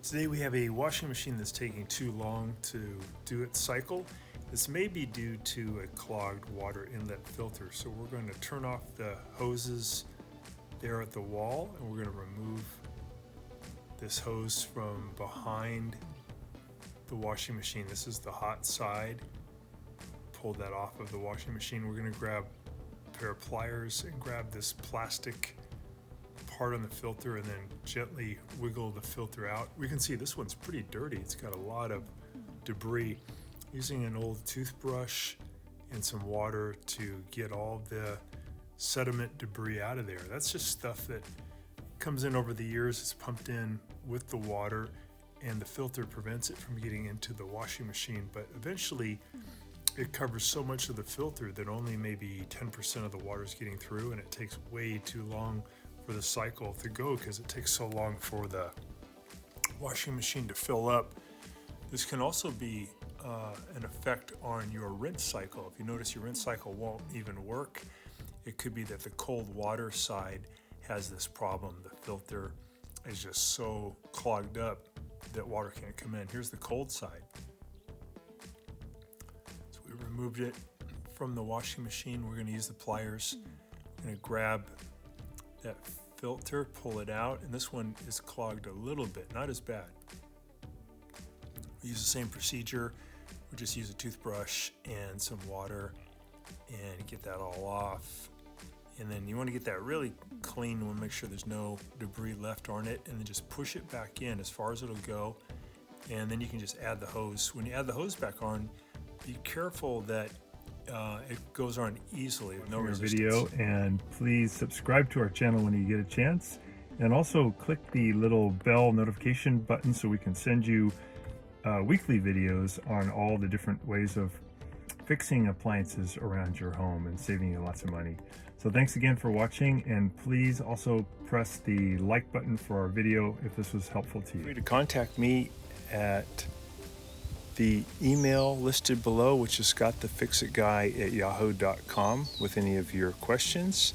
Today we have a washing machine that's taking too long to do its cycle. This may be due to a clogged water inlet filter. So we're going to turn off the hoses there at the wall, and we're going to remove this hose from behind the washing machine. This is the hot side. Pull that off of the washing machine. We're going to grab a pair of pliers and grab this plastic part on the filter and then gently wiggle the filter out. We can see this one's pretty dirty. It's got a lot of debris. Using an old toothbrush and some water to get all the sediment debris out of there. That's just stuff that comes in over the years. It's pumped in with the water and the filter prevents it from getting into the washing machine, but eventually it covers so much of the filter that only maybe 10% of the water is getting through, and it takes way too long for the cycle to go because it takes so long for the washing machine to fill up. This can also be an effect on your rinse cycle. If you notice your rinse cycle won't even work, it could be that the cold water side has this problem. The filter is just so clogged up that water can't come in. Here's the cold side. So we removed it from the washing machine. We're going to use the pliers. We're going to grab that filter, pull it out, and this one is clogged a little bit, not as bad. We use the same procedure. We just use a toothbrush and some water and get that all off. And then you want to get that really clean. You want to make sure there's no debris left on it, and then just push it back in as far as it'll go. And then you can just add the hose. When you add the hose back on, be careful that it goes on easily with no resistance. Video, and please subscribe to our channel when you get a chance, and also click the little bell notification button so we can send you weekly videos on all the different ways of fixing appliances around your home and saving you lots of money. So thanks again for watching, and please also press the like button for our video if this was helpful to you. Feel free to contact me at the email listed below, which is scottthefixitguy@yahoo.com, with any of your questions.